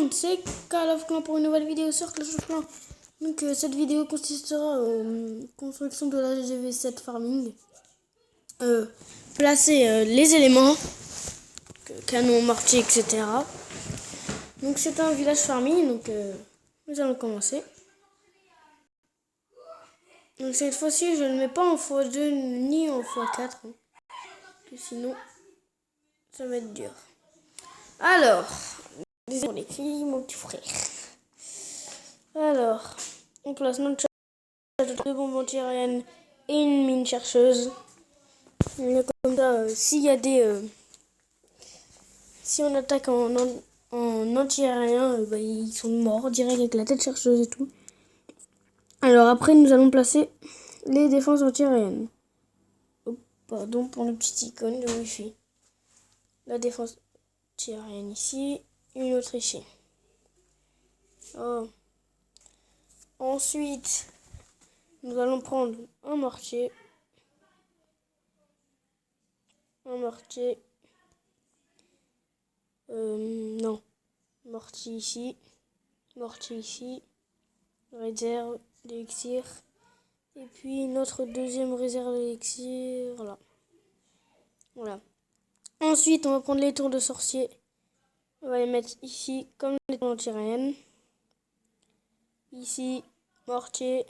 monde, c'est Call of Clan pour une nouvelle vidéo sur Clash of Clans. Donc cette vidéo consistera en construction de la GV7 Farming. Placer les éléments, canon, mortier, etc. Donc c'est un village farming, donc nous allons commencer. Donc cette fois-ci je ne mets pas en x2 ni en x4, hein, que sinon ça va être dur. Alors, désolé les filles, mon petit frère. Alors, on place notre château de bombes antiaériennes et une mine chercheuse. Comme ça, s'il y a des... si on attaque en anti-aérien, ils sont morts direct avec la tête chercheuse et tout. Alors après, nous allons placer les défenses anti-aériennes. Oh, pardon pour le petit icône de Wi-Fi. La défense anti-aérienne ici, une autre ici. Oh. Ensuite, nous allons prendre un mortier. Non. Mortier ici. Réserve d'élixir. Et puis notre deuxième réserve d'élixir. Voilà. Ensuite, on va prendre les tours de sorcier. On va les mettre ici, comme les tours anti-aériennes. Ici, mortier.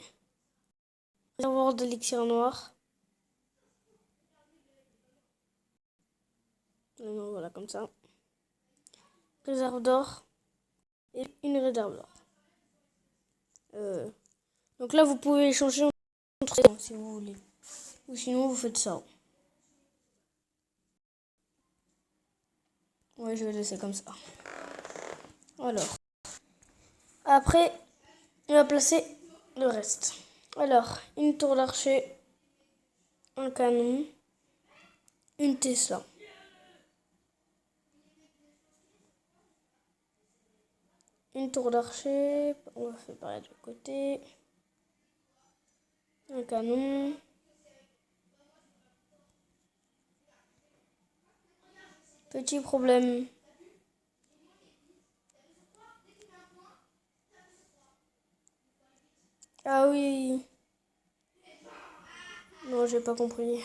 Réservoir d'élixir noir. Non, voilà, comme ça. Réserve d'or. Et une réserve d'or. Donc là, vous pouvez changer entre si vous voulez. Ou sinon, vous faites ça. Ouais, je vais laisser comme ça. Alors. Après, on va placer le reste. Alors, une tour d'archer. Un canon. Une Tesla. Une tour d'archer. On va faire pareil de l'autre côté. Un canon. Petit problème. Ah oui. Non, j'ai pas compris.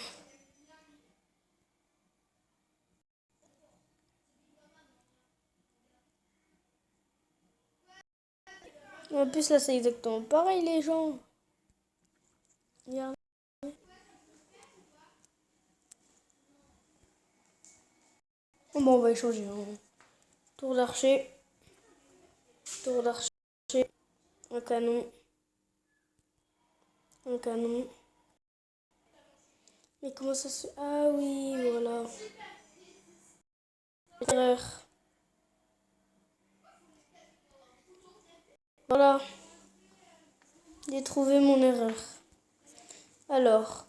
En plus, là, c'est exactement pareil, les gens. Regardez. Bon, on va échanger. Hein. Tour d'archer. Un canon. Mais comment ça se... Ah oui, voilà. Erreur. Voilà. J'ai trouvé mon erreur. Alors,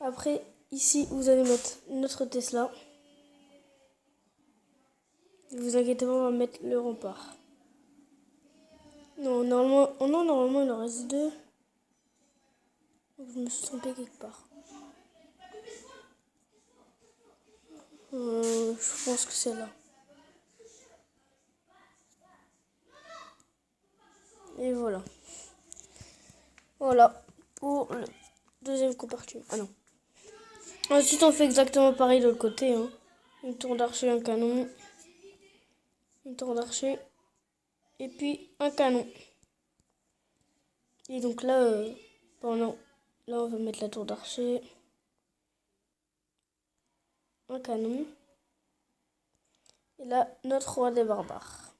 après, ici, vous allez mettre notre Tesla. Ne vous inquiétez pas, on va mettre le rempart. Non, normalement, il en reste 2. Donc, je me suis trompée quelque part. Je pense que c'est là. Et voilà. Voilà pour le deuxième compartiment. Ah non. Ensuite, on fait exactement pareil de l'autre côté. Hein. Une tour d'archer, un canon. Une tour d'archer. Et puis un canon. Et donc là, là, on va mettre la tour d'archer. Un canon. Et là, notre roi des barbares.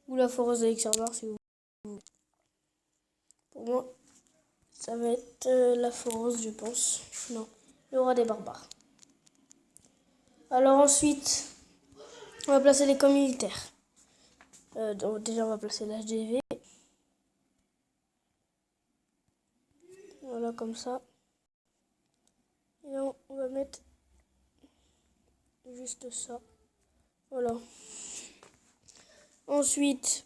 Ou la foreuse d'élixir noir si vous voulez. Pour moi, ça va être la foreuse, je pense. Non, le roi des barbares. Alors ensuite, on va placer les camps militaires. Donc déjà, on va placer l'HDV. Voilà, comme ça. Et là, on va mettre juste ça. Voilà. Ensuite,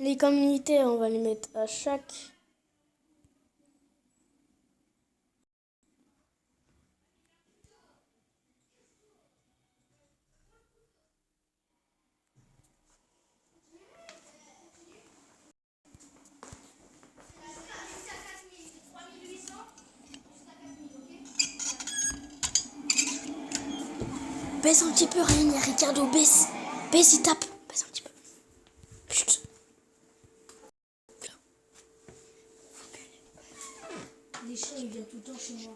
les camps militaires, on va les mettre à chaque... baisse un petit peu, rien, il y a Ricardo, baisse. Baisse, il tape. Baisse un petit peu. Chut. Les chats, ils viennent tout le temps chez moi.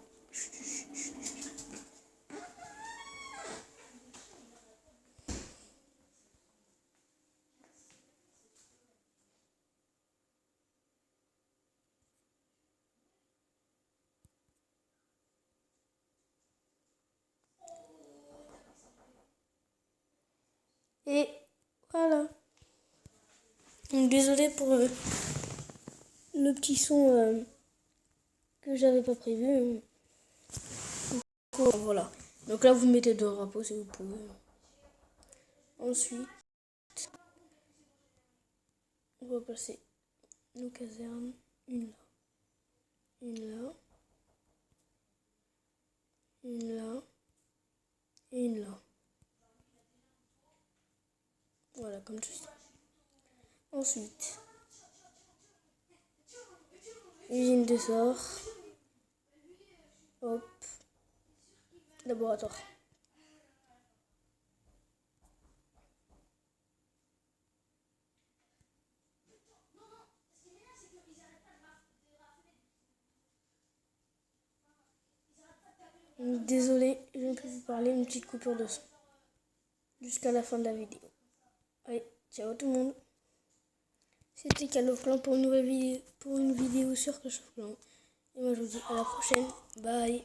Et voilà. Donc désolé pour le petit son que j'avais pas prévu. Voilà. Donc là vous mettez deux drapeaux si vous pouvez. Ensuite, on va passer nos casernes. Une là. Une là. Une là. Et une là. Voilà, comme ceci. Ensuite, usine de sort. Hop. Laboratoire. Désolé, je ne peux plus parler, une petite coupure de son. Jusqu'à la fin de la vidéo. Allez, ciao tout le monde. C'était Clash of Clans pour une nouvelle vidéo, pour une vidéo sur Clash of Clans. Et moi je vous dis à la prochaine. Bye.